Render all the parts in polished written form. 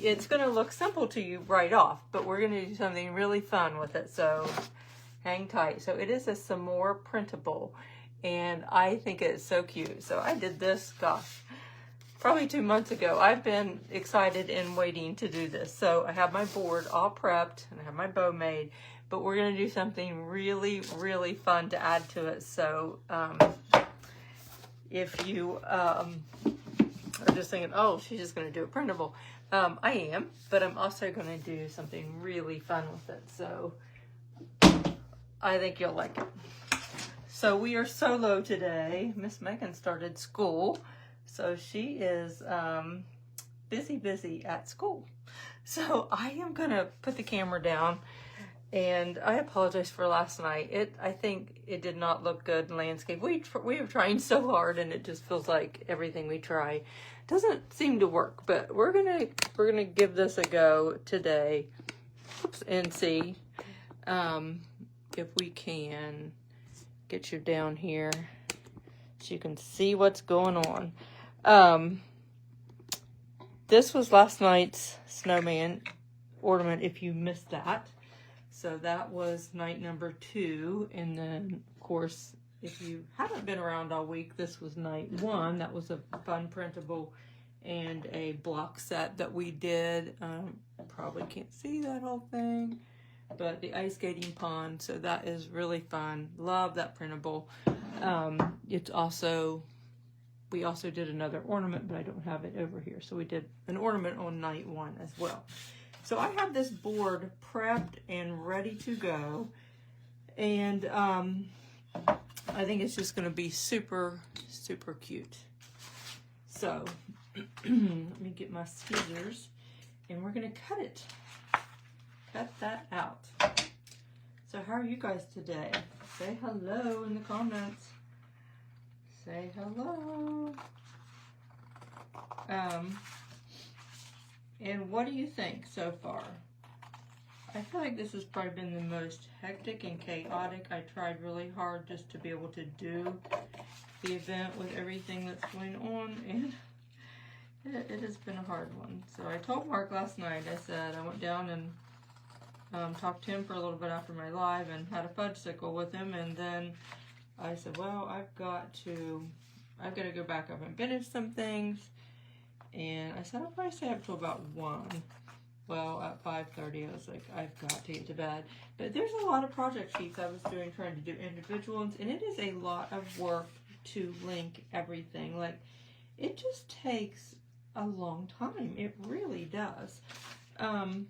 it's going to look simple to you right off, but we're going to do something really fun with it. So hang tight. So it is a some more printable, and I think it's so cute. So I did this, gosh, probably 2 months ago. I've been excited and waiting to do this. So I have my board all prepped and I have my bow made, but we're going to do something really, really fun to add to it. So if you are just thinking, oh, she's just going to do a printable, I am, but I'm also going to do something really fun with it. So I think you'll like it. So we are solo today. Miss Megan started school, so she is busy at school. So I am going to put the camera down, and I apologize for last night. I think it did not look good in landscape. We were trying so hard, and it just feels like everything we try doesn't seem to work. But we're gonna give this a go today. Oops, and see if we can get you down here so you can see what's going on. This was last night's snowman ornament, if you missed that. So that was night number 2. And then, of course, if you haven't been around all week, this was night 1. That was a fun printable and a block set that we did. Probably can't see that whole thing, but the ice skating pond. So that is really fun. Love that printable. It's also, we also did another ornament, but I don't have it over here. So we did an ornament on night 1 as well. So I have this board prepped and ready to go, and I think it's just going to be super, super cute. So let me get my scissors, and we're going to cut that out. So how are you guys today? Say hello in the comments. Say hello. And what do you think so far? I feel like this has probably been the most hectic and chaotic. I tried really hard just to be able to do the event with everything that's going on, and it has been a hard one. So I told Mark last night, I said I went down and talked to him for a little bit after my live and had a fudgesicle with him, and then I said, well, I've got to go back up and finish some things. And I said, I'll probably stay up till about 1. Well, at 5:30, I was like, I've got to get to bed. But there's a lot of project sheets I was doing, trying to do individuals, and it is a lot of work to link everything. Like, it just takes a long time. It really does. Oh,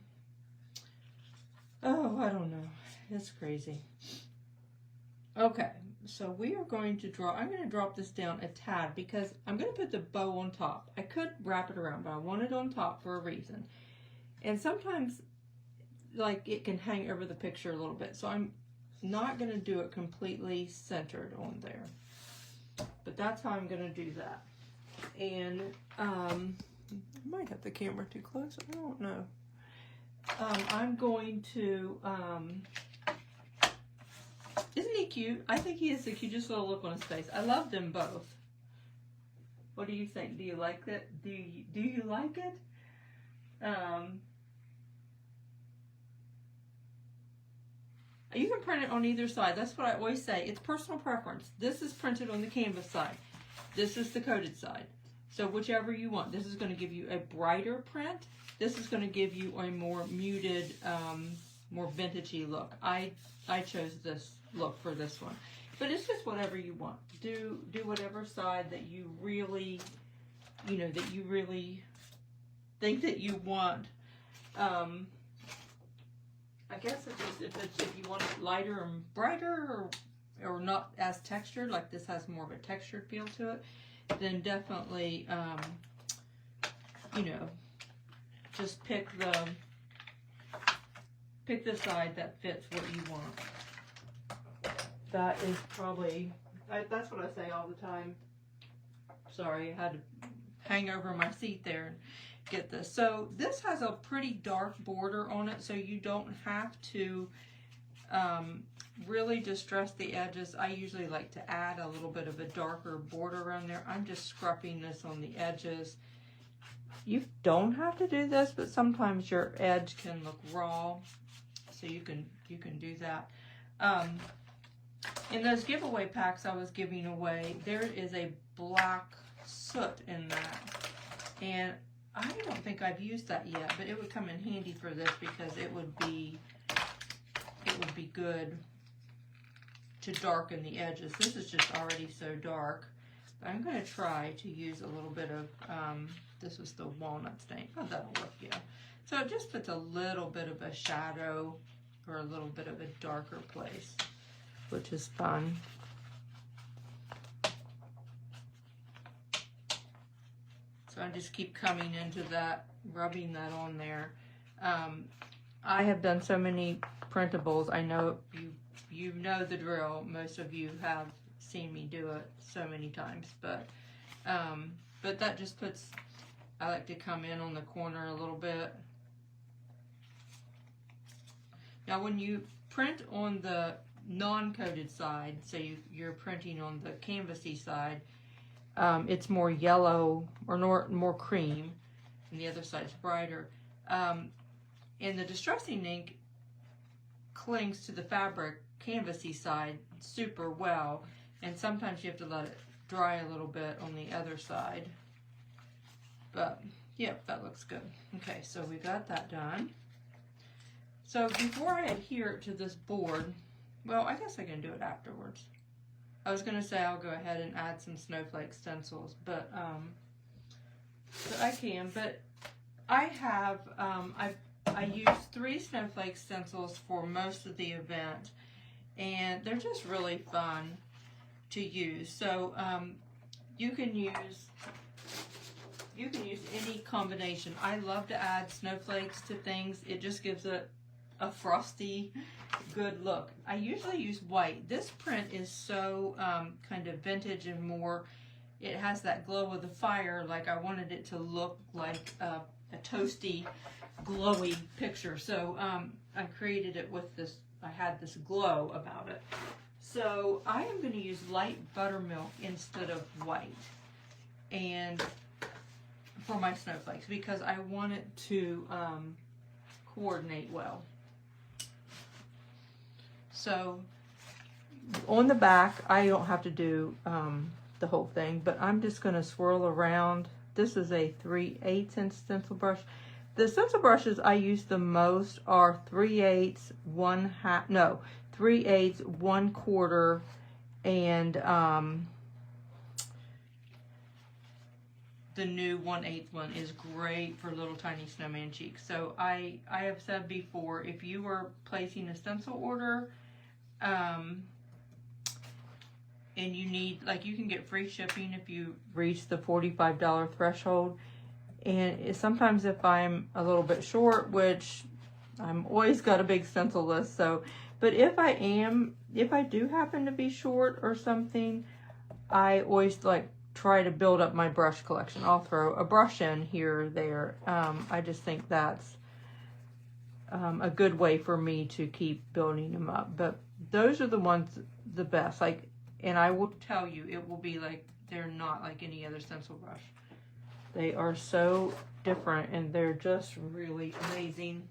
I don't know. It's crazy. Okay. So we are going to I'm going to drop this down a tad because I'm going to put the bow on top. I could wrap it around, but I want it on top for a reason. And sometimes, like, it can hang over the picture a little bit. So I'm not going to do it completely centered on there. But that's how I'm going to do that. And I might have the camera too close. I don't know. I'm going to... isn't he cute? I think he is the cutest little look on his face. I love them both. What do you think? Do you like it? Do you like it? You can print it on either side. That's what I always say. It's personal preference. This is printed on the canvas side. This is the coated side. So whichever you want. This is going to give you a brighter print. This is going to give you a more muted, more vintagey look. I chose this look for this one, but it's just whatever you want. Do whatever side that you really, that you really think that you want. I guess if you want it lighter and brighter, or not as textured, like this has more of a textured feel to it, then definitely, just pick the side that fits what you want. That is probably, that's what I say all the time. Sorry, I had to hang over my seat there and get this. So this has a pretty dark border on it, so you don't have to really distress the edges. I usually like to add a little bit of a darker border around there. I'm just scrubbing this on the edges. you don't have to do this, but sometimes your edge can look raw, so you can do that. In those giveaway packs I was giving away, there is a black soot in that, and I don't think I've used that yet, but it would come in handy for this because it would be good to darken the edges. This is just already so dark. I'm going to try to use a little bit of, this was the walnut stain. Oh, that'll work, yeah. So it just puts a little bit of a shadow or a little bit of a darker place, which is fun. So I just keep coming into that, rubbing that on there. I have done so many printables. I know you know the drill. Most of you have seen me do it so many times, but that just puts, I like to come in on the corner a little bit. Now when you print on the non-coated side, so you're printing on the canvasy side, it's more yellow or more cream, and the other side's brighter. And the distressing ink clings to the fabric canvasy side super well, and sometimes you have to let it dry a little bit on the other side. But yeah, that looks good. Okay, so we got that done. So before I adhere it to this board, well, I guess I can do it afterwards. I was going to say I'll go ahead and add some snowflake stencils, but I can. But I have I used 3 snowflake stencils for most of the event, and they're just really fun to use. So you can use any combination. I love to add snowflakes to things. It just gives it a frosty, good look. I usually use white. This print is so kind of vintage and more, it has that glow of the fire. Like I wanted it to look like a toasty, glowy picture. So I created it with this, I had this glow about it. So I am going to use light buttermilk instead of white, and for my snowflakes, because I want it to coordinate well. So on the back, I don't have to do the whole thing, but I'm just going to swirl around. This is a 3/8 inch stencil brush. The stencil brushes I use the most are 3/8, 1/2, 3/8, 1/4, and the new 1/8 one is great for little tiny snowman cheeks. So I have said before, if you are placing a stencil order, and you need, like, you can get free shipping if you reach the $45 threshold. And sometimes if I'm a little bit short, which I'm always got a big stencil list, so, but if I do happen to be short or something, I always like try to build up my brush collection. I'll throw a brush in here or there. I just think that's a good way for me to keep building them up. But those are the ones, the best. Like, and I will tell you, it will be like, they're not like any other stencil brush. They are so different, and they're just really amazing.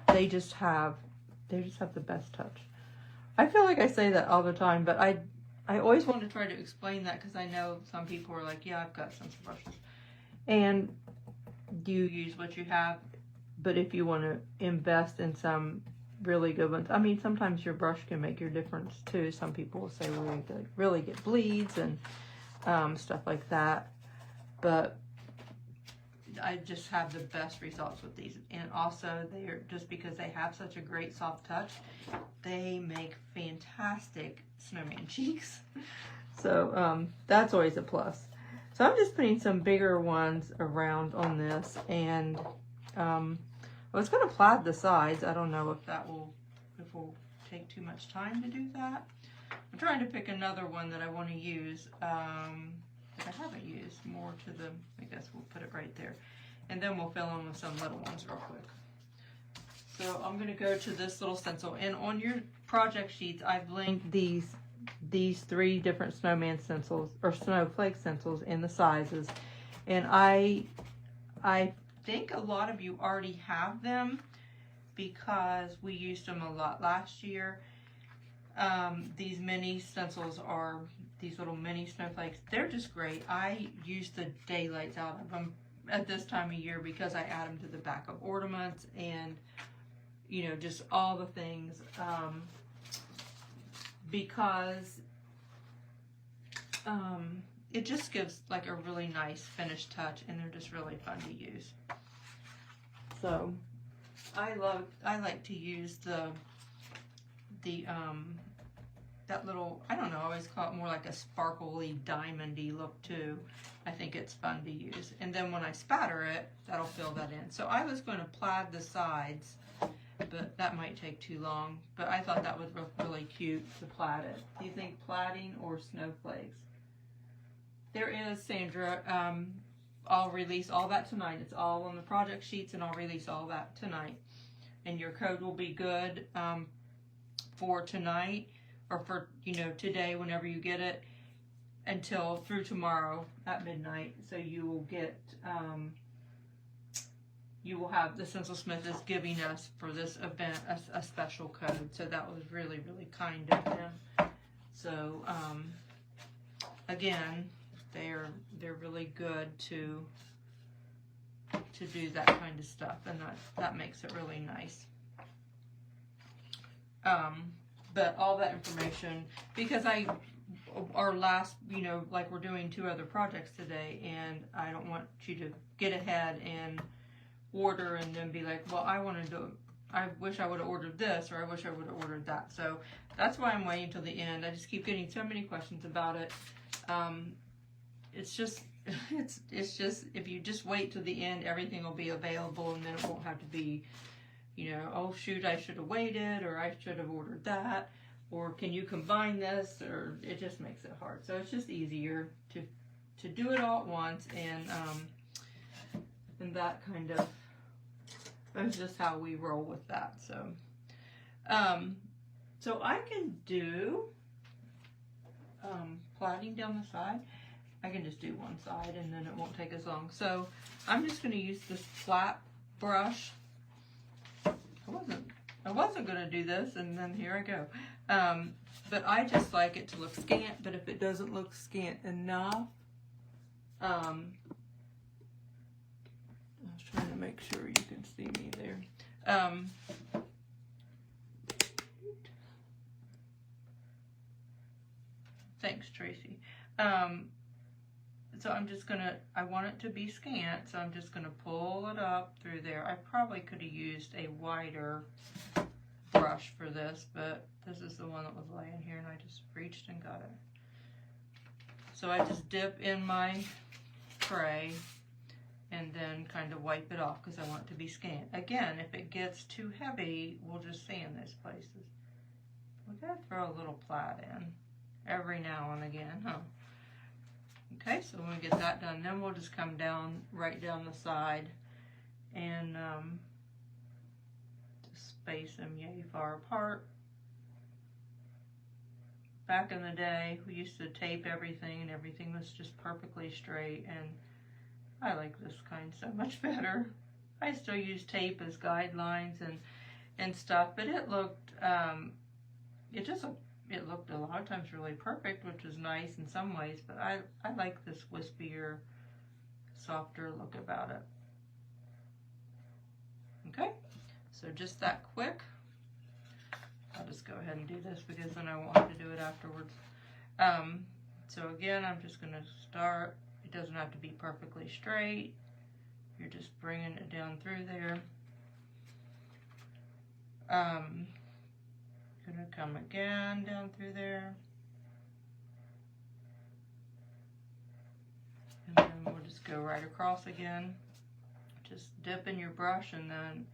They just have the best touch. I feel like I say that all the time, but I always want to try to explain that, because I know some people are like, yeah, I've got stencil brushes. And you use what you have, but if you want to invest in some really good ones, I mean, sometimes your brush can make your difference too. Some people will say, well, we really get bleeds and stuff like that, but I just have the best results with these. And also, they're, just because they have such a great soft touch, they make fantastic snowman cheeks. So that's always a plus. So I'm just putting some bigger ones around on this, and I was going to plaid the sides. I don't know if it will take too much time to do that. I'm trying to pick another one that I want to use that I haven't used more to the, I guess we'll put it right there. And then we'll fill in with some little ones real quick. So I'm going to go to this little stencil. And on your project sheets, I've linked these these 3 different snowman stencils or snowflake stencils in the sizes, and I think a lot of you already have them because we used them a lot last year. These mini stencils are these little mini snowflakes. They're just great. I use the daylights out of them at this time of year because I add them to the back of ornaments and, you know, just all the things. Because it just gives like a really nice finished touch, and they're just really fun to use. So I like to use that little, I don't know, I always call it more like a sparkly diamondy look too. I think it's fun to use. And then when I spatter it, that'll fill that in. So I was going to plaid the sides, but that might take too long. But I thought that would look really cute to plaid it. Do you think plaiding or snowflakes? There is, Sandra. I'll release all that tonight. It's all on the project sheets, and I'll release all that tonight. And your code will be good for tonight, or for, you know, today whenever you get it, until through tomorrow at midnight. So you will get, you will have, the Stencil Smith is giving us for this event a special code. So that was really, really kind of them. So again, they're really good to do that kind of stuff, and that makes it really nice. But all that information, because our last, you know, like we're doing 2 other projects today, and I don't want you to get ahead and order and then be like, well, I wish I would have ordered this, or I wish I would have ordered that. So that's why I'm waiting till the end. I just keep getting so many questions about it. It's just, if you just wait till the end, everything will be available, and then it won't have to be, you know, oh shoot, I should have waited, or I should have ordered that, or can you combine this, or it just makes it hard. So it's just easier to do it all at once, and that kind of, that's just how we roll with that. So so I can do plaiting down the side. I can just do one side, and then it won't take as long. So I'm just going to use this flat brush. I wasn't going to do this, and then here I go. But I just like it to look scant, but if it doesn't look scant enough, I was trying to make sure you can see me there. Thanks, Tracy. So I'm just gonna, I want it to be scant, so I'm just gonna pull it up through there. I probably could have used a wider brush for this, but this is the one that was laying here, and I just reached and got it. So I just dip in my tray and then kind of wipe it off because I want it to be scant. Again, if it gets too heavy, we'll just sand those places. We gotta throw a little plaid in every now and again, huh? Okay, so when we get that done, then we'll just come down, right down the side, and just space them yay far apart. Back in the day, we used to tape everything, and everything was just perfectly straight, and I like this kind so much better. I still use tape as guidelines and stuff, but it looked, it looked a lot of times really perfect, which was nice in some ways, but I like this wispier, softer look about it. Okay, so just that quick. I'll just go ahead and do this because then I won't have to do it afterwards. So again, I'm just going to start. It doesn't have to be perfectly straight. You're just bringing it down through there. Gonna come again down through there, and then we'll just go right across again. Just dip in your brush and then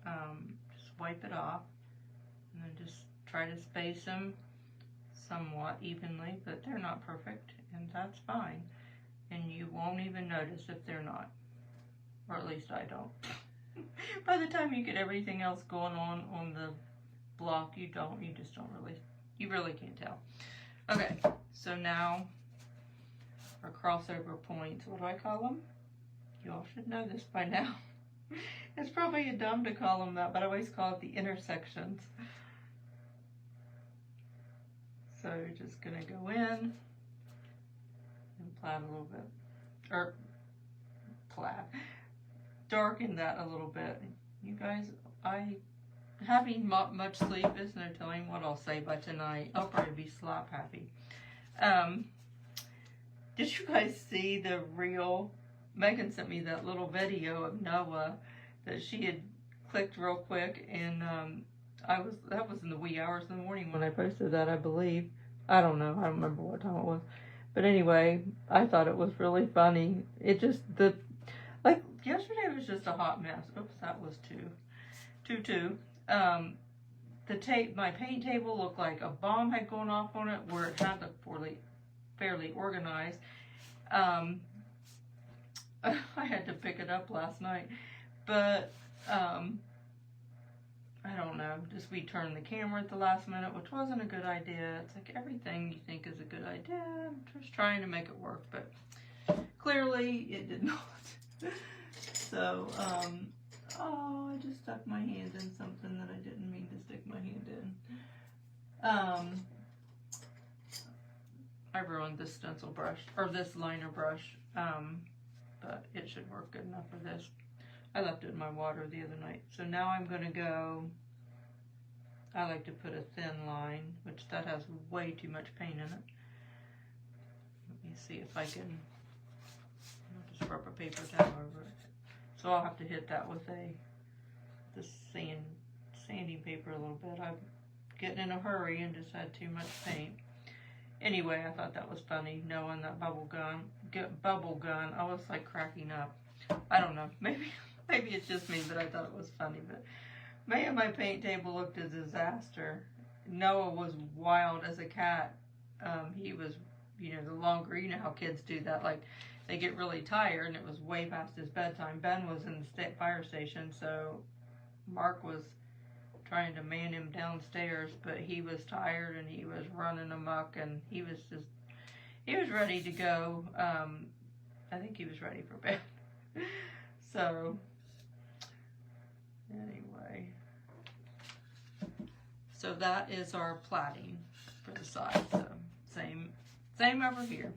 just wipe it off, and then just try to space them somewhat evenly, but they're not perfect, and that's fine, and you won't even notice if they're not, or at least I don't. By the time you get everything else going on the block, you just don't really, you really can't tell. Okay, so now our crossover points. What do I call them? You all should know this by now. It's probably dumb to call them that, but I always call it the intersections. So you're just gonna go in and plaid a little bit, or plaid, darken that a little bit. You guys, having much sleep is no telling what I'll say by tonight. I'll probably be slap happy. Did you guys see the reel? Megan sent me that little video of Noah that she had clicked real quick, and that was in the wee hours of the morning when I posted that, I believe. I don't know. I don't remember what time it was. But anyway, I thought it was really funny. It just, like, yesterday was just a hot mess. Oops, that was two. My paint table looked like a bomb had gone off on it, where it had to fairly organized. I had to pick it up last night, but I don't know, just we turned the camera at the last minute, which wasn't a good idea. It's like everything you think is a good idea, I'm just trying to make it work, but clearly it did not. So, oh, I just stuck my hand in something that I didn't mean to stick my hand in. I ruined this stencil brush, or this liner brush, but it should work good enough for this. I left it in my water the other night. So now I'm going to go, I like to put a thin line, which that has way too much paint in it. Let me see if I can, I'll just rub a paper towel over it. So I'll have to hit that with the sanding paper a little bit. I'm getting in a hurry and just had too much paint. Anyway, I thought that was funny, knowing that bubble gun. I was like cracking up. I don't know, maybe it's just me, but I thought it was funny. But man, my paint table looked a disaster. Noah was wild as a cat. He was, the longer, how kids do that, like they get really tired, and it was way past his bedtime. Ben was in the fire station, so Mark was trying to man him downstairs, but he was tired and he was running amok, and he was ready to go. I think he was ready for bed. So anyway, so that is our plaiting for the side. So same over here.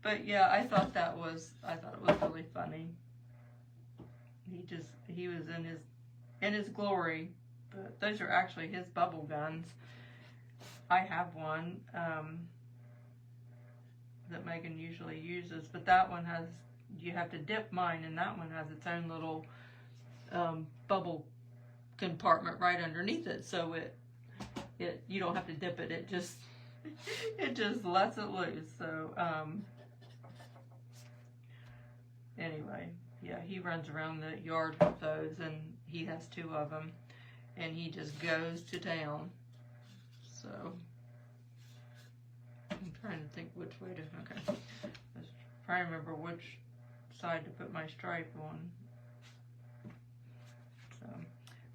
But yeah, I thought it was really funny. He was in his glory. But those are actually his bubble guns. I have one that Megan usually uses, but that one you have to dip mine, and that one has its own little bubble compartment right underneath it, so you don't have to dip it. It just lets it loose. So anyway, yeah, he runs around the yard with those, and he has 2 of them. And he just goes to town. So I'm trying to think which way to, okay. I was trying to remember which side to put my stripe on.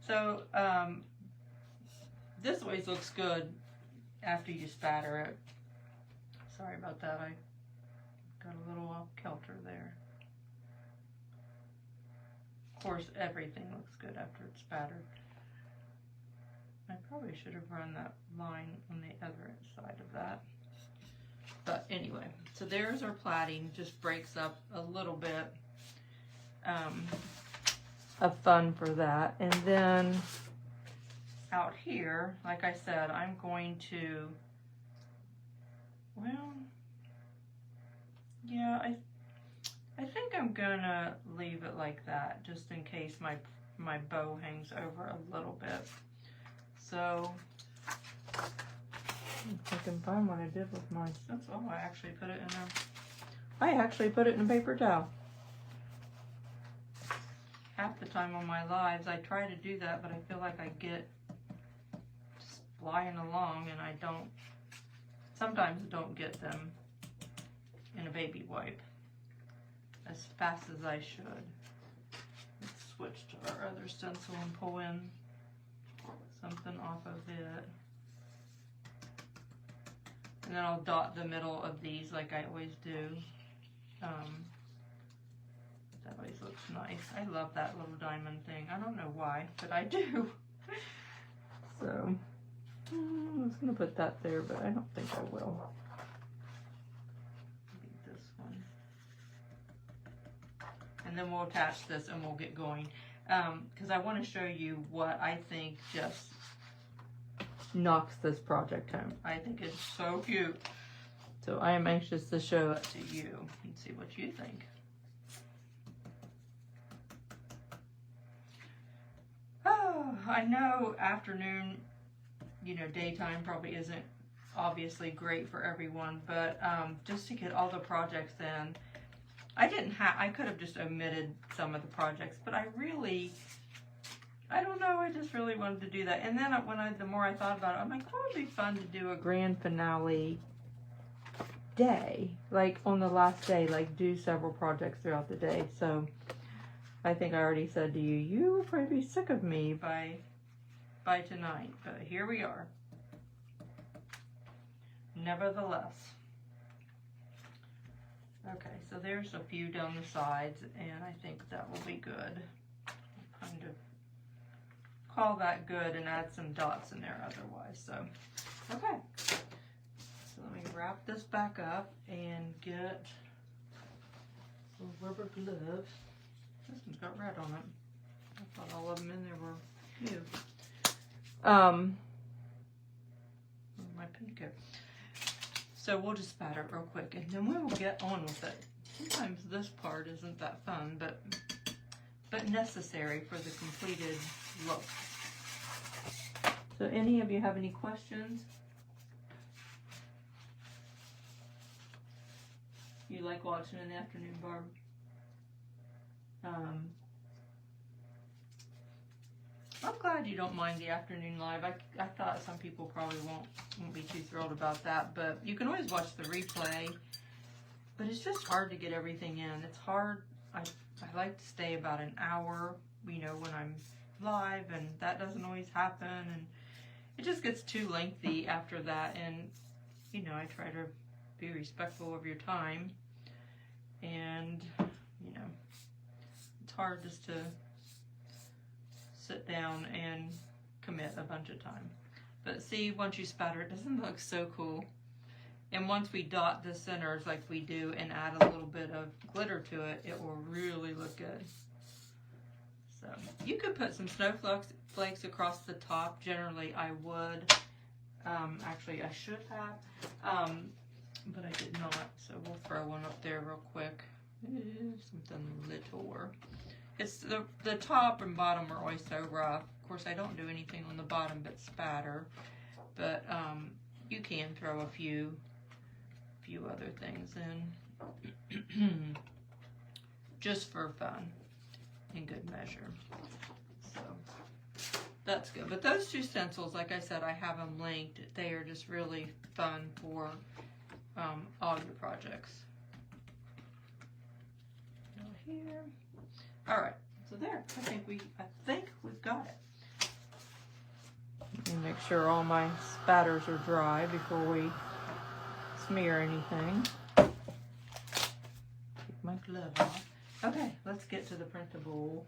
So this always looks good after you spatter it. Sorry about that, I got a little off kilter there. Of course, everything looks good after it's spattered. I probably should have run that line on the other side of that. But anyway, so there's our plaiting. Just breaks up a little bit of fun for that. And then out here, like I said, I'm going to, well, yeah, I think I'm gonna leave it like that, just in case my bow hangs over a little bit. So, if I can find what I did with my stencil. I actually put it in a paper towel. Half the time on my lives, I try to do that, but I feel like I get just flying along, and sometimes don't get them in a baby wipe as fast as I should. Let's switch to our other stencil and pull in something off of it. And then I'll dot the middle of these like I always do. That always looks nice. I love that little diamond thing. I don't know why, but I do. So, I was going to put that there, but I don't think I will. Maybe this one. And then we'll attach this and we'll get going. Because I want to show you what I think just knocks this project home. I think it's so cute. So I am anxious to show it to you and see what you think. Oh, I know afternoon, you know, daytime probably isn't obviously great for everyone, but just to get all the projects in, I could have just omitted some of the projects, but I don't know, I just really wanted to do that. And then the more I thought about it, I'm like, oh, it'd be fun to do a grand finale day, like on the last day, like do several projects throughout the day. So I think I already said to you, you will probably be sick of me by tonight, but here we are. Nevertheless. Okay, so there's a few down the sides, and I think that will be good. I'll kind of call that good and add some dots in there otherwise. So, okay. So let me wrap this back up and get a rubber glove. This one's got red on it. I thought all of them in there were new. My pin go. So we'll just spatter it real quick and then we will get on with it. Sometimes this part isn't that fun, but necessary for the completed look. So any of you have any questions? You like watching in the afternoon, Barb? I'm glad you don't mind the afternoon live. I thought some people probably won't be too thrilled about that, but you can always watch the replay. But it's just hard to get everything in. It's hard. I like to stay about an hour, you know, when I'm live, and that doesn't always happen, and it just gets too lengthy after that. And you know, I try to be respectful of your time, and you know, it's hard just to sit down and commit a bunch of time. But see, once you spatter, it doesn't look so cool. And once we dot the centers like we do and add a little bit of glitter to it, it will really look good. So you could put some snowflakes across the top. Generally, I would. Actually, I should have, but I did not. So we'll throw one up there real quick. Something little. It's the top and bottom are always so rough. Of course, I don't do anything on the bottom but spatter. But you can throw a few other things in, just for fun, in good measure. So that's good. But those two stencils, like I said, I have them linked. They are just really fun for all your projects. Go here. All right, so there. I think we've got it. Let me make sure all my spatters are dry before we smear anything. Take my glove off. Okay, let's get to the printable.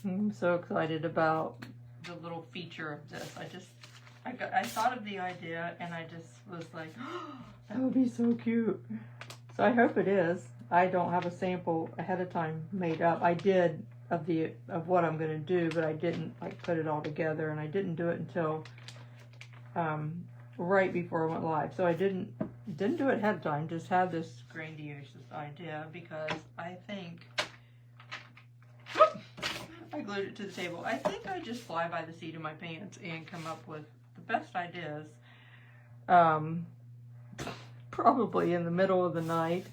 I'm so excited about the little feature of this. I thought of the idea and I just was like, oh, that would be so cute. So I hope it is. I don't have a sample ahead of time made up. I did of what I'm going to do, but I didn't like put it all together, and I didn't do it until right before I went live. So I didn't do it ahead of time. Just had this grandiose idea because I think I glued it to the table. I think I just fly by the seat of my pants and come up with the best ideas. Probably in the middle of the night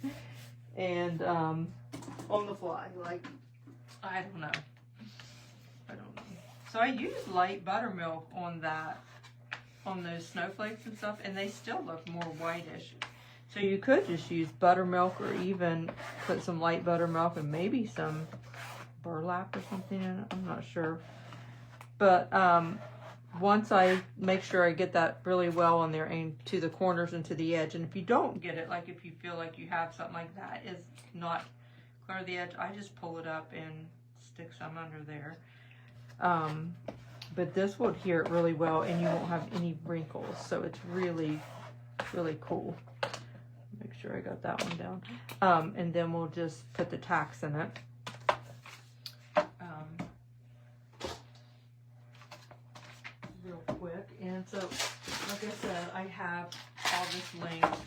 and on the fly, like, I don't know. So I used light buttermilk on those snowflakes and stuff, and they still look more whitish. So you could just use buttermilk or even put some light buttermilk and maybe some burlap or something in it. I'm not sure. But once I make sure I get that really well on there and to the corners and to the edge, and if you don't get it, like if you feel like you have something like that is not clear to the edge, I just pull it up and stick some under there. But this will adhere it really well, and you won't have any wrinkles, so it's really, really cool. Make sure I got that one down. And then we'll just put the tacks in it. Real quick. And so, like I said, I have all this length,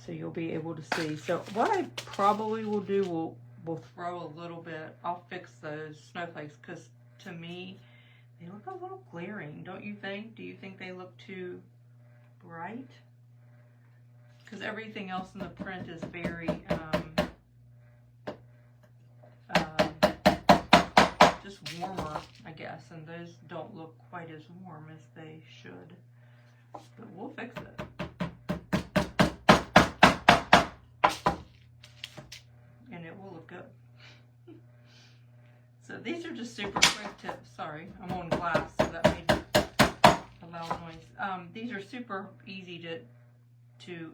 so you'll be able to see. So what I probably will do, we'll throw a little bit. I'll fix those snowflakes, because to me, they look a little glaring, don't you think? Do you think they look too bright? Because everything else in the print is very just warmer, I guess, and those don't look quite as warm as they should. But we'll fix it. And it will look good. So these are just super quick tips. Sorry, I'm on glass, so that made a loud noise. These are super easy to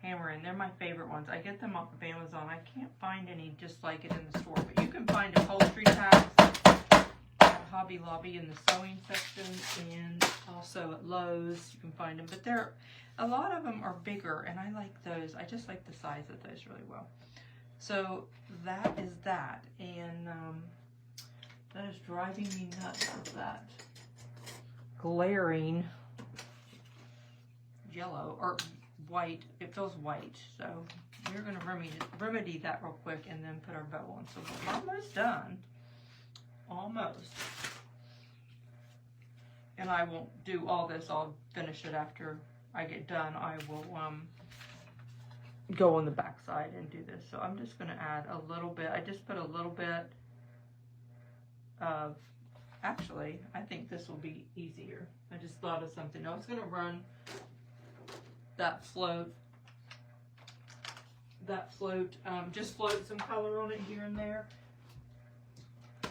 hammer in. They're my favorite ones. I get them off of Amazon. I can't find any just like it in the store, but you can find upholstery tacks at Hobby Lobby in the sewing section, and also at Lowe's you can find them. But a lot of them are bigger, and I like those. I just like the size of those really well. So that is that, and that is driving me nuts with that glaring yellow or white. It feels white, so we're going to remedy that real quick and then put our bow on. So we're almost done, almost. And I won't do all this. I'll finish it after I get done. I will go on the back side and do this. So I'm just going to add a little bit. I just put a little bit of, actually, I think this will be easier. I just thought of something. I was going to run that float, just float some color on it here and there.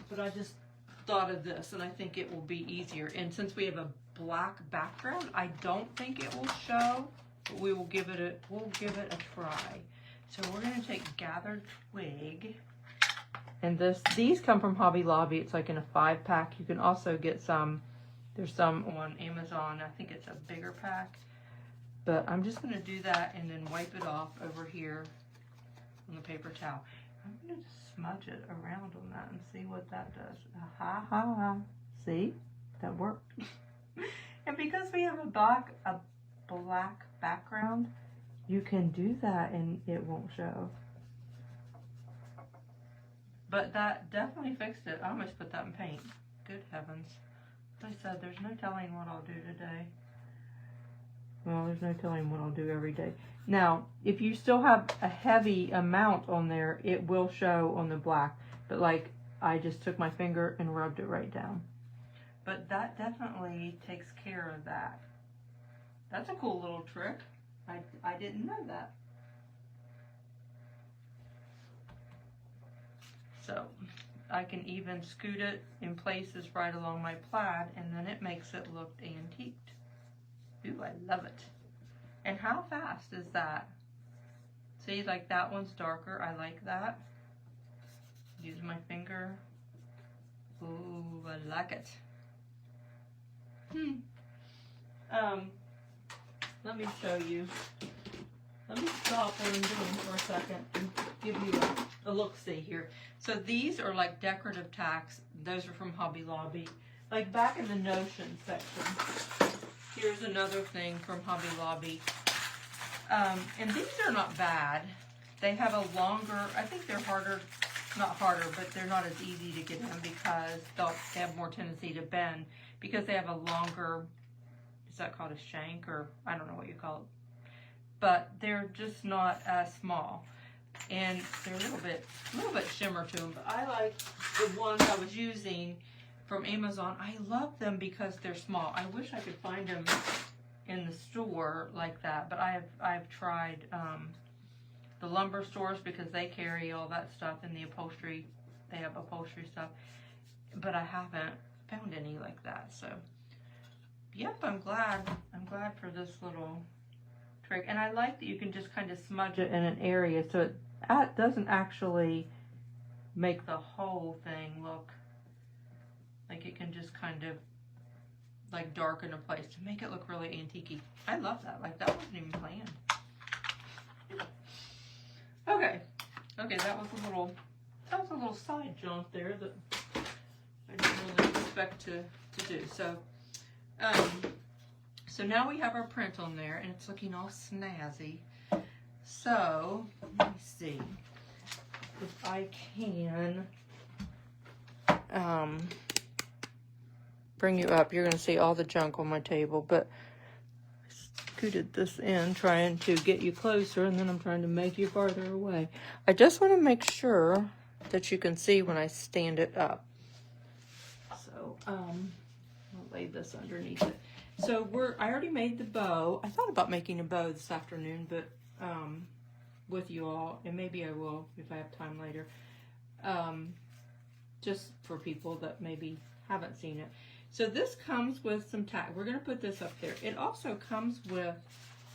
But I just thought of this, and I think it will be easier. And since we have a black background, I don't think it will show. But we will give it a try. So we're going to take gathered twig, and these come from Hobby Lobby. It's like in a 5-pack. You can also get some. There's some on Amazon. I think it's a bigger pack. But I'm just going to do that and then wipe it off over here on the paper towel. I'm going to smudge it around on that and see what that does. Ha ha ha! See, that worked. And because we have a black background, you can do that and it won't show. But that definitely fixed it. I almost put that in paint. Good heavens. Like I said, there's no telling what I'll do today. Well, there's no telling what I'll do every day. Now, if you still have a heavy amount on there, it will show on the black. But like, I just took my finger and rubbed it right down. But that definitely takes care of that. That's a cool little trick. I didn't know that. So I can even scoot it in places right along my plaid, and then it makes it look antiqued. Ooh, I love it. And how fast is that? See, like that one's darker. I like that. Use my finger. Ooh, I like it. Let me show you. Let me stop what I'm doing for a second and give you a look-see here. So these are like decorative tacks. Those are from Hobby Lobby. Like back in the Notion section. Here's another thing from Hobby Lobby. And these are not bad. They have a longer, I think they're harder, not harder, but they're not as easy to get in because they have more tendency to bend because they have a longer, is that called a shank, or I don't know what you call it. But they're just not as small. And they're a little bit shimmer to them. But I like the ones I was using from Amazon. I love them because they're small. I wish I could find them in the store like that. But I've tried the lumber stores because they carry all that stuff in the upholstery. They have upholstery stuff. But I haven't found any like that. So, yep, I'm glad for this little trick. And I like that you can just kind of smudge it in an area so it doesn't actually make the whole thing look like it can just kind of like darken a place to make it look really antique-y. I love that. Like, that wasn't even planned. Okay, that was a little side jaunt there that I didn't really expect to do. So, so now we have our print on there, and it's looking all snazzy. So, let me see if I can bring you up. You're going to see all the junk on my table, but I scooted this in trying to get you closer, and then I'm trying to make you farther away. I just want to make sure that you can see when I stand it up. So, I'll lay this underneath it. So I already made the bow. I thought about making a bow this afternoon, but with you all, and maybe I will if I have time later. Just for people that maybe haven't seen it. So this comes with some tags. We're going to put this up there. It also comes with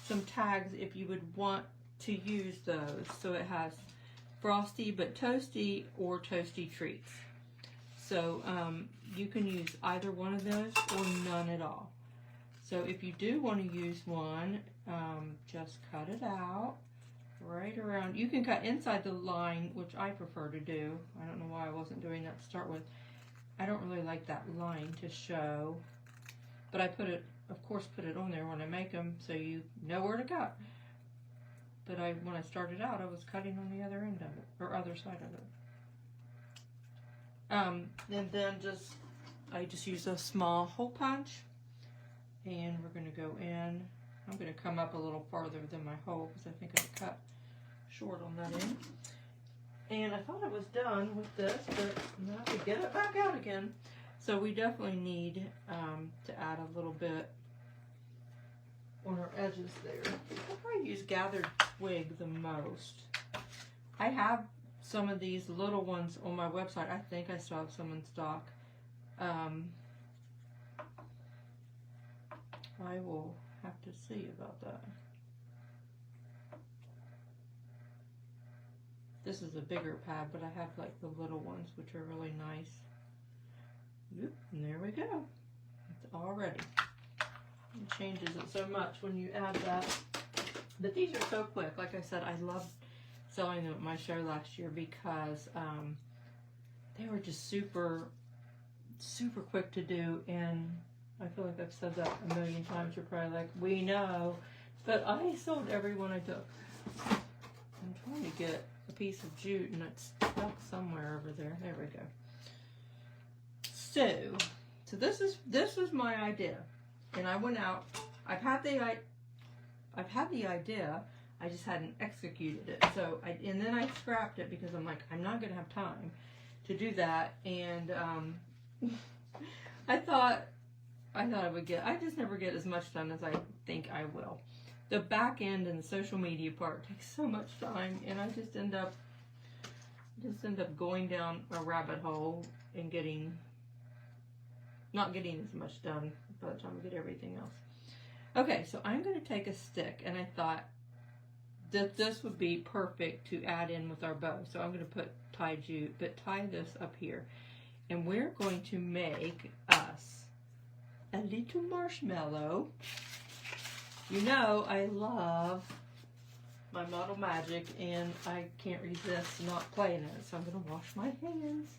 some tags if you would want to use those. So it has frosty but toasty or toasty treats. So you can use either one of those or none at all. So if you do want to use one, just cut it out right around. You can cut inside the line, which I prefer to do. I don't know why I wasn't doing that to start with. I don't really like that line to show, but I put it, of course, put it on there when I make them so you know where to cut. But when I started out, I was cutting on the other end of it, or other side of it. And then I just use a small hole punch, and we're going to go in. I'm going to come up a little farther than my hole because I think I cut short on that end. And I thought I was done with this, but now I have to get it back out again. So we definitely need to add a little bit on our edges there. I'll probably use gathered twig the most. I have some of these little ones on my website. I think I still have some in stock. I will have to see about that. This is a bigger pad, but I have like the little ones, which are really nice. Oop, and there we go. It's all ready. It changes it so much when you add that. But these are so quick. Like I said, I loved selling them at my show last year because they were just super, super quick to do. And I feel like I've said that a million times. You're probably like, we know. But I sold every one I took. I'm trying to get a piece of jute and it's stuck somewhere over there. There we go. So this is my idea, and I went out. I've had the idea. I just hadn't executed it. So and then I scrapped it because I'm like, I'm not gonna have time to do that. And I thought I would get. I just never get as much done as I think I will. The back end and the social media part takes so much time, and I just end up going down a rabbit hole and not getting as much done by the time I get everything else. Okay, so I'm going to take a stick, and I thought that this would be perfect to add in with our bow. So I'm going to put tie jute, but tie this up here, and we're going to make us a little marshmallow. You know I love my Model Magic, and I can't resist not playing it, so I'm going to wash my hands.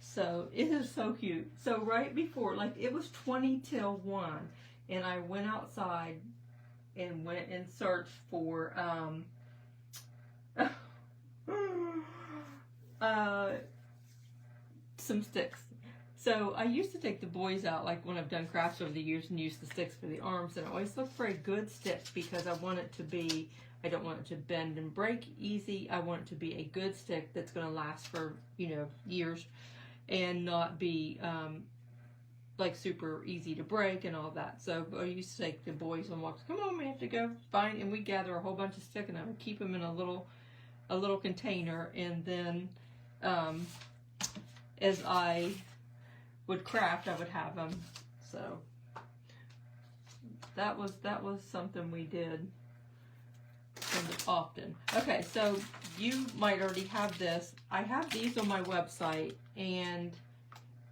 So it is so cute. So right before, like it was 20 till 1, and I went outside and went and searched for some sticks. So I used to take the boys out, like when I've done crafts over the years, and use the sticks for the arms, and I always look for a good stick because I want it to be, I don't want it to bend and break easy. I want it to be a good stick that's going to last for, years and not be like super easy to break and all that. So I used to take the boys on walks. Come on, we have to go find, and we gather a whole bunch of sticks, and I would keep them in a little container, and then as I would craft, I would have them. So that was something we did often. Okay, so you might already have this. I have these on my website, and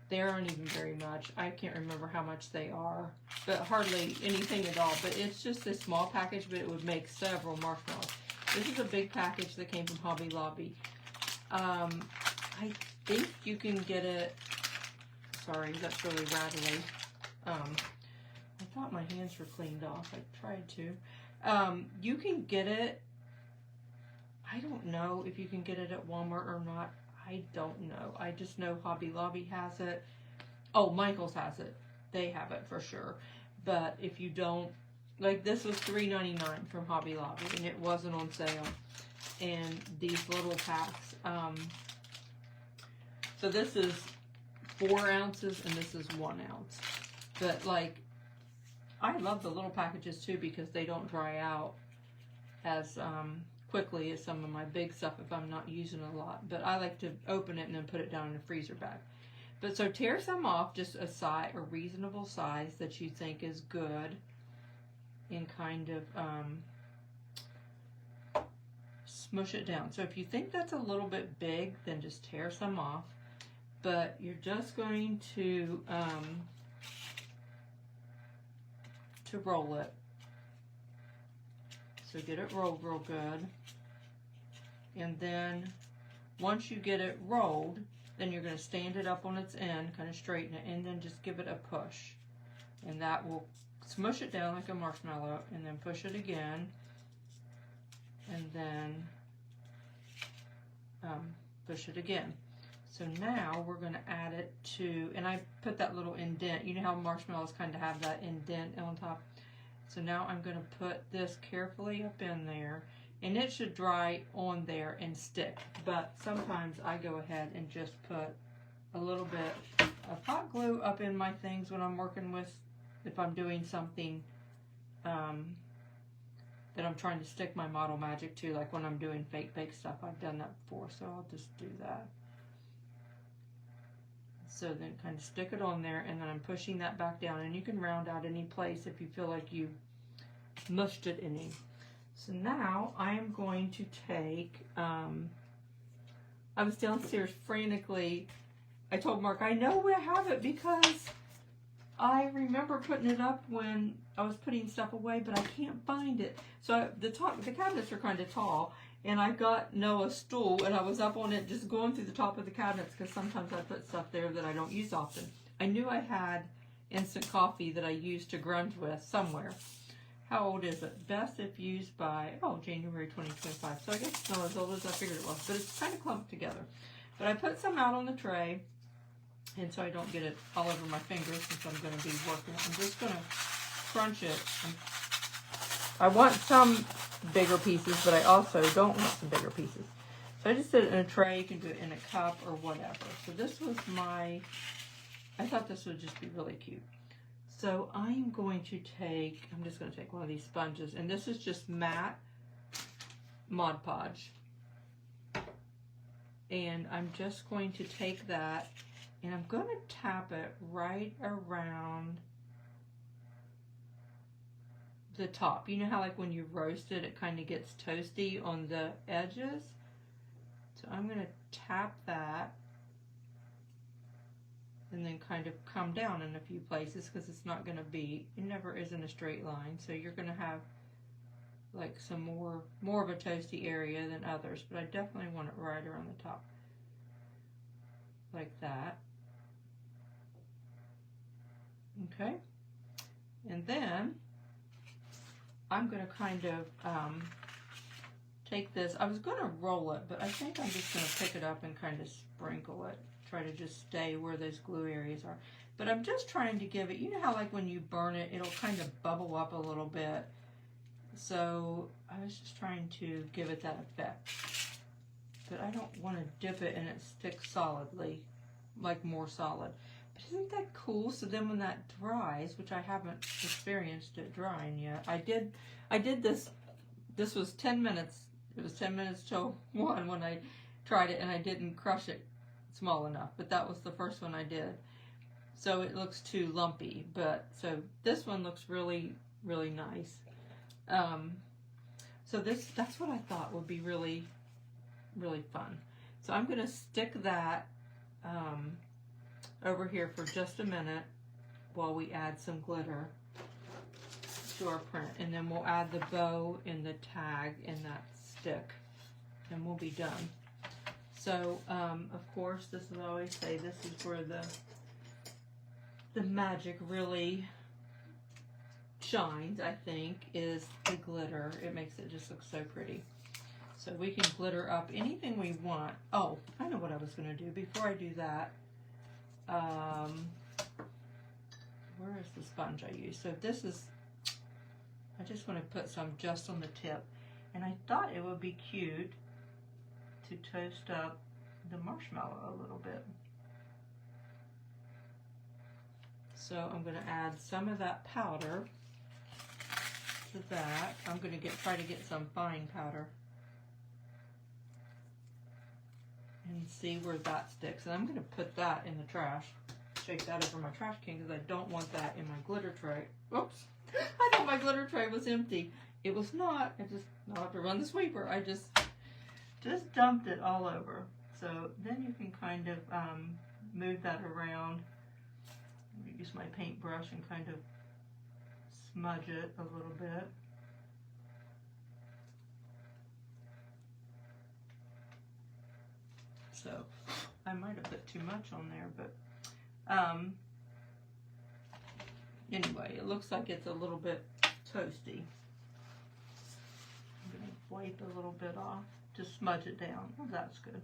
they aren't even very much. I can't remember how much they are, but hardly anything at all. But it's just a small package, but it would make several marshmallows. This is a big package that came from Hobby Lobby. I think you can get it. Sorry, that's really rattly. I thought my hands were cleaned off. I tried to. You can get it. I don't know if you can get it at Walmart or not. I don't know. I just know Hobby Lobby has it. Oh, Michael's has it. They have it for sure. But if you don't, like this was $3.99 from Hobby Lobby, and it wasn't on sale. And these little packs. So this is 4 ounces, and this is 1 ounce. But like, I love the little packages too because they don't dry out as quickly as some of my big stuff if I'm not using a lot. But I like to open it and then put it down in a freezer bag. But so tear some off, just a reasonable size that you think is good, and kind of smush it down. So if you think that's a little bit big, then just tear some off. But you're just going to roll it. So get it rolled real good. And then once you get it rolled, then you're going to stand it up on its end, kind of straighten it, and then just give it a push. And that will smush it down like a marshmallow, and then push it again. And then push it again. So now we're going to add it to, and I put that little indent. You know how marshmallows kind of have that indent on top? So now I'm going to put this carefully up in there, and it should dry on there and stick. But sometimes I go ahead and just put a little bit of hot glue up in my things when I'm working with, if I'm doing something that I'm trying to stick my model magic to, like when I'm doing fake bake stuff. I've done that before, so I'll just do that. So then kind of stick it on there, and then I'm pushing that back down, and you can round out any place if you feel like you mushed it any. So now I am going to take, I was downstairs frantically. I told Mark, I know where I have it because I remember putting it up when I was putting stuff away, but I can't find it. So the cabinets are kind of tall, and I got Noah's stool, and I was up on it just going through the top of the cabinets because sometimes I put stuff there that I don't use often. I knew I had instant coffee that I used to grunge with somewhere. How old is it? Best if used by, January 2025. So I guess it's not as old as I figured it was, but it's kind of clumped together. But I put some out on the tray, and so I don't get it all over my fingers since I'm going to be working. I'm just going to crunch it. I want some bigger pieces, but I also don't want some bigger pieces. So I just did it in a tray. You can do it in a cup or whatever. So this was I thought this would just be really cute. So I'm going to take, I'm just going to take one of these sponges, and this is just matte Mod Podge. And I'm just going to take that, and I'm going to tap it right around the top. You know how like when you roast it, it kind of gets toasty on the edges? So I'm going to tap that, and then kind of come down in a few places because it's not going to be, it never is in a straight line. So you're going to have like some more of a toasty area than others, but I definitely want it right around the top. Like that. Okay. And then I'm going to kind of take this. I was going to roll it, but I think I'm just going to pick it up and kind of sprinkle it. Try to just stay where those glue areas are. But I'm just trying to give it, you know how like when you burn it, it'll kind of bubble up a little bit. So I was just trying to give it that effect. But I don't want to dip it and it sticks solidly, like more solid. But isn't that cool? So then when that dries, which I haven't experienced it drying yet, I did this was 10 minutes. It was 10 minutes till 1 when I tried it, and I didn't crush it small enough, but that was the first one I did. so it looks too lumpy. But so this one looks really, really nice. So that's what I thought would be really, really fun. So I'm going to stick that over here for just a minute while we add some glitter to our print, and then we'll add the bow and the tag and that stick, and we'll be done. So of course, this is, I always say, this is where the magic really shines, I think, is the glitter. It makes it just look so pretty. So we can glitter up anything we want. Oh, I know what I was going to do. Before I do that, where is the sponge I use? So this is, I just want to put some just on the tip. And I thought it would be cute to toast up the marshmallow a little bit. So I'm going to add some of that powder to that. I'm going to try to get some fine powder and see where that sticks. And I'm going to put that in the trash. Shake that over my trash can because I don't want that in my glitter tray. Oops! I thought my glitter tray was empty. It was not. I just, I'll have to run the sweeper. I just dumped it all over. So then you can kind of move that around. Use my paintbrush and kind of smudge it a little bit. So I might have put too much on there, but anyway, it looks like it's a little bit toasty. I'm going to wipe a little bit off, just smudge it down. Oh, that's good.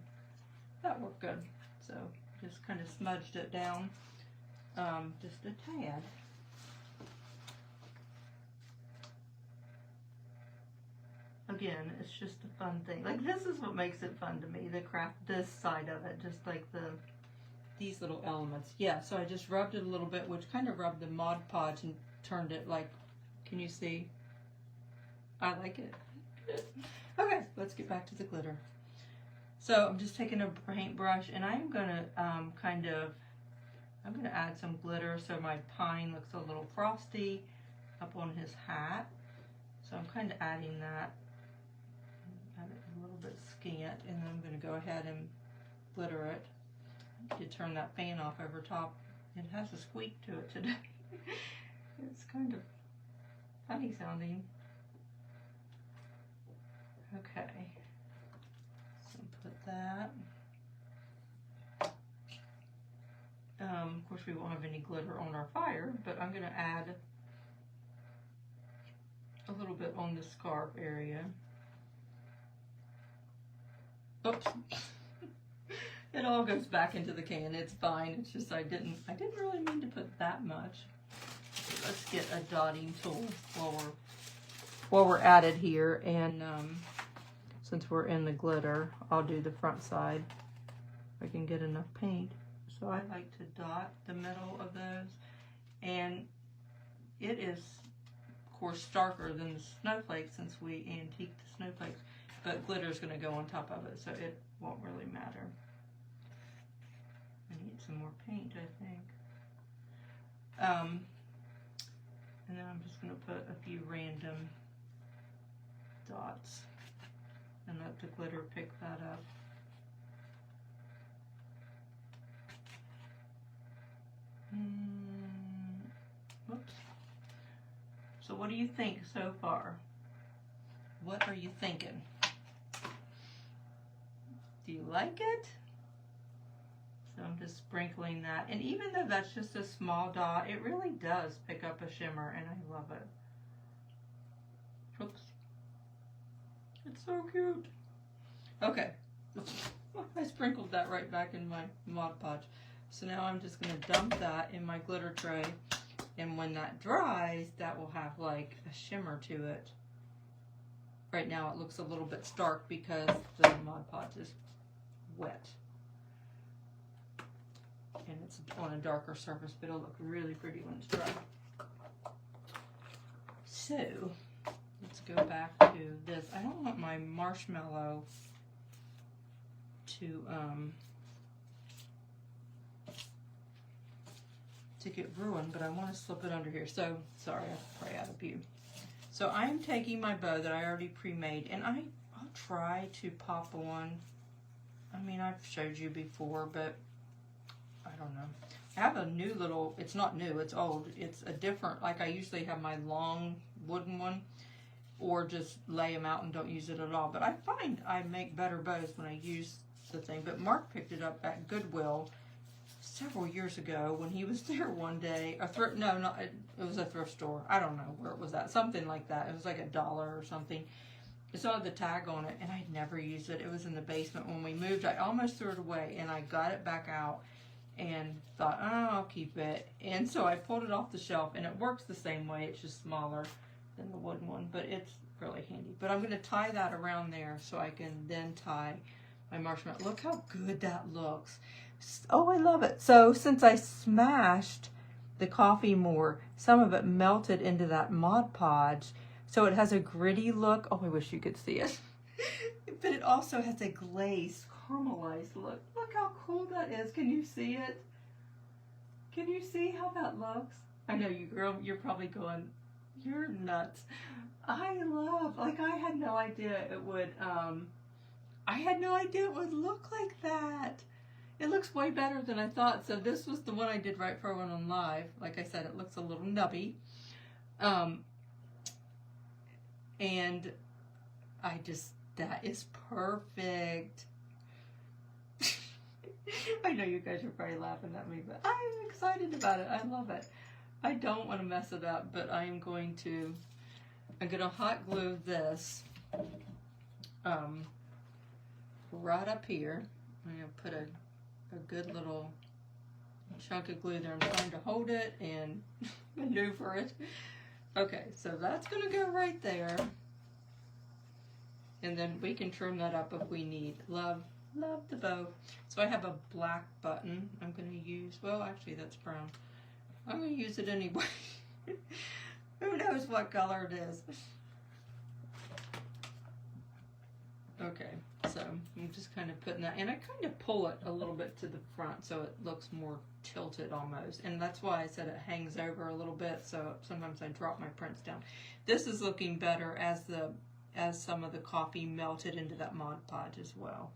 That worked good. So just kind of smudged it down, just a tad. Again, it's just a fun thing. Like, this is what makes it fun to me, the craft, this side of it, just like these little elements. Yeah, so I just rubbed it a little bit, which kind of rubbed the Mod Podge and turned it like, can you see? I like it. Okay, let's get back to the glitter. So I'm just taking a paintbrush and I'm gonna I'm gonna add some glitter so my pine looks a little frosty up on his hat. So I'm kind of adding that. Add it a little bit scant, and then I'm going to go ahead and glitter it. You turn that fan off over top. It has a squeak to it today. It's kind of funny sounding. Okay, so put that. Of course, we won't have any glitter on our fire, but I'm going to add a little bit on the scarf area. Oops. It all goes back into the can. It's fine. It's just I didn't really mean to put that much. So let's get a dotting tool while we're at it here, and since we're in the glitter, I'll do the front side if I can get enough paint. So I like to dot the middle of those, and it is, of course, darker than the snowflakes since we antiqued the snowflakes, but glitter is going to go on top of it, so it won't really matter. I need some more paint, I think. And then I'm just going to put a few random dots and let the glitter pick that up. Whoops. So what do you think so far? What are you thinking? Do you like it? So I'm just sprinkling that. And even though that's just a small dot, it really does pick up a shimmer, and I love it. Oops. It's so cute. Okay. I sprinkled that right back in my Mod Podge. So now I'm just going to dump that in my glitter tray. And when that dries, that will have like a shimmer to it. Right now it looks a little bit stark because the Mod Podge is wet. And it's on a darker surface, but it'll look really pretty when it's dry. So, let's go back to this. I don't want my marshmallow to to get ruined, but I want to slip it under here. So, sorry, I pray out of view. So I'm taking my bow that I already pre-made, and I'll try to pop on. I mean, I've showed you before, but I don't know. I have a new little, it's not new, it's old. It's a different, like I usually have my long wooden one, or just lay them out and don't use it at all. But I find I make better bows when I use the thing. But Mark picked it up at Goodwill several years ago when he was there one day. It was a thrift store. I don't know where it was at. Something like that. It was like $1 or something. It saw the tag on it, and I'd never used it. It was in the basement when we moved. I almost threw it away, and I got it back out and thought, oh, I'll keep it. And so I pulled it off the shelf, and it works the same way. It's just smaller than the wooden one, but it's really handy. But I'm going to tie that around there so I can then tie my marshmallow. Look how good that looks. Oh, I love it. So since I smashed the coffee more, some of it melted into that Mod Podge, so it has a gritty look. Oh, I wish you could see it. But it also has a glazed, caramelized look. Look how cool that is. Can you see it? Can you see how that looks? I know you, girl, you're probably going, you're nuts. I had no idea it would, look like that. It looks way better than I thought. So this was the one I did right before I went on live. Like I said, it looks a little nubby. And that is perfect. I know you guys are probably laughing at me, but I'm excited about it. I love it. I don't want to mess it up, but I'm going to hot glue this right up here. I'm going to put a good little chunk of glue there. I'm trying to hold it and maneuver it. Okay, so that's going to go right there. And then we can trim that up if we need. Love the bow. So I have a black button I'm going to use. Well, actually, that's brown. I'm going to use it anyway. Who knows what color it is? Okay, so I'm just kind of putting that, and I kind of pull it a little bit to the front so it looks more tilted almost. And that's why I said it hangs over a little bit, so sometimes I drop my prints down. This is looking better as some of the coffee melted into that Mod Podge as well.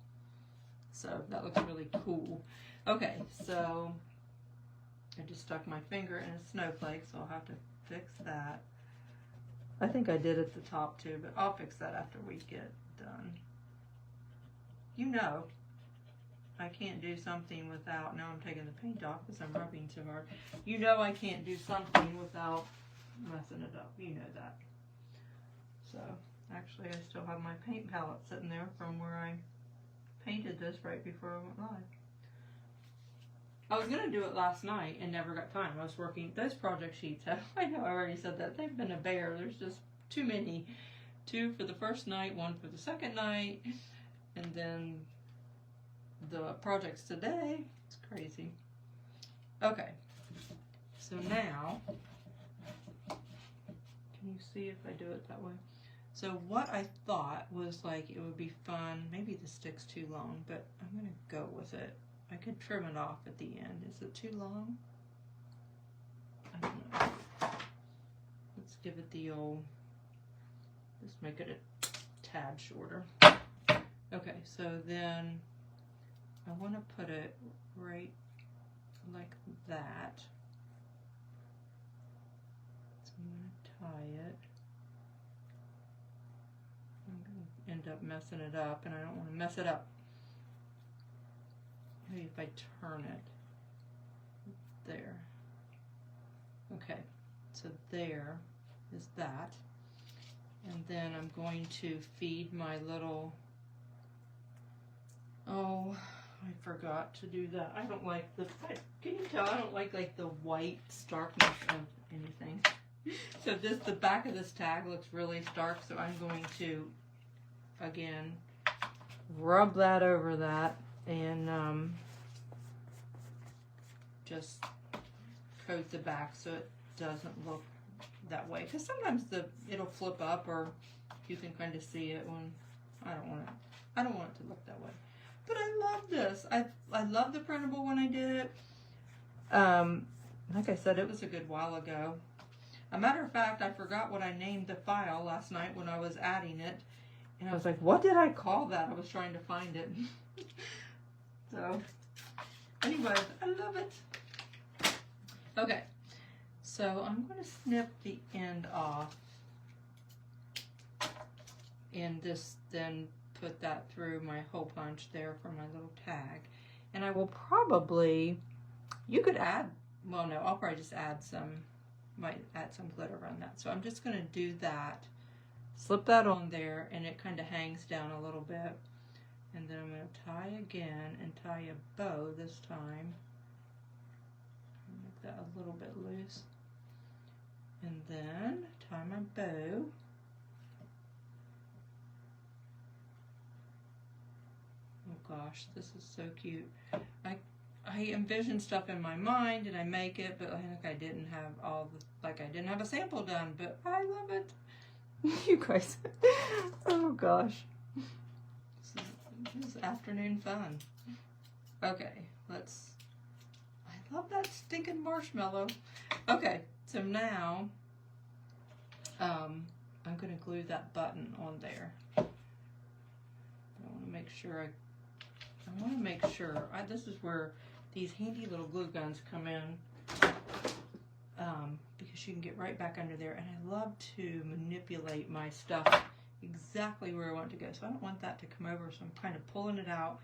So that looks really cool. Okay, so I just stuck my finger in a snowflake, so I'll have to fix that. I think I did at the top too, but I'll fix that after we get done. You know, I can't do something without, now I'm taking the paint off because I'm rubbing too hard. You know I can't do something without messing it up. You know that. So, actually I still have my paint palette sitting there from where I painted this right before I went live. I was going to do it last night and never got time. I was working, those project sheets have, I know I already said that, they've been a bear. There's just too many. 2 for the first night, 1 for the second night, and then the projects today. It's crazy. Okay, so now, can you see if I do it that way? So what I thought was like it would be fun, maybe the stick's too long, but I'm going to go with it. I could trim it off at the end. Is it too long? I don't know. Let's give it the old, let's make it a tad shorter. Okay, so then I want to put it right like that. So I'm going to tie it. I'm going to end up messing it up, and I don't want to mess it up. Maybe if I turn it there. Okay, so there is that. And then I'm going to feed my little, oh, I forgot to do that. I don't like the, can you tell I don't like the white starkness of anything. So this, the back of this tag looks really stark, so I'm going to, again, rub that over that and just coat the back so it doesn't look that way, because sometimes it'll flip up, or you can kind of see it when I don't want it to look that way. But I love this. I love the printable when I did it. Like I said, it was a good while ago. A matter of fact, I forgot what I named the file last night when I was adding it. And I was like, what did I call that? I was trying to find it. So, anyways, I love it. Okay, so I'm going to snip the end off. And just then put that through my hole punch there for my little tag. And I will probably, you could add, well no, I'll probably just add some, might add some glitter on that. So I'm just going to do that, slip that on there, and it kind of hangs down a little bit. And then I'm going to tie again and tie a bow this time. Make that a little bit loose. And then tie my bow. Oh gosh, this is so cute. I envision stuff in my mind and I make it, but I think I didn't have all the, like I didn't have a sample done, but I love it. You guys, oh gosh. This is afternoon fun. Okay, I love that stinking marshmallow. Okay, so now, I'm gonna glue that button on there. I want to make sure this is where these handy little glue guns come in, because you can get right back under there, and I love to manipulate my stuff exactly where I want it to go. So I don't want that to come over, so I'm kind of pulling it out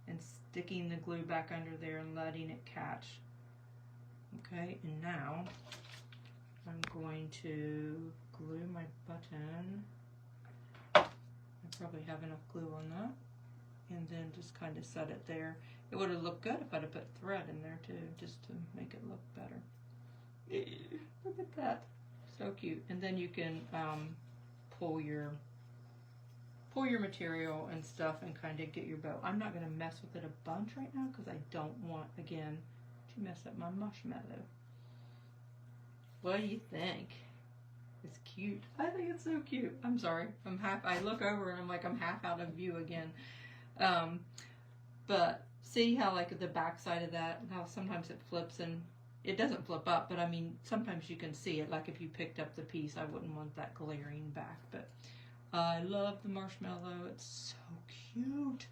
and sticking the glue back under there and letting it catch. Okay, and now I'm going to glue my button. I probably have enough glue on that. And then just kind of set it there. It would have looked good if I'd have put thread in there too, just to make it look better. Look at that, so cute. And then you can pull your material and stuff and kind of get your bow. I'm not going to mess with it a bunch right now because I don't want, again, to mess up my marshmallow. What do you think? It's cute. I think it's so cute. I'm sorry. I look over and I'm like, I'm half out of view again. But see how like the back side of that, how sometimes it flips and it doesn't flip up, but I mean, sometimes you can see it. Like if you picked up the piece, I wouldn't want that glaring back, but I love the marshmallow. It's so cute.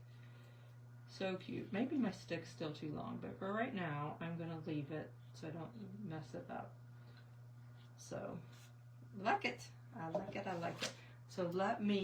So cute. Maybe my stick's still too long, but for right now, I'm going to leave it so I don't mess it up. So, like it. I like it. I like it. So let me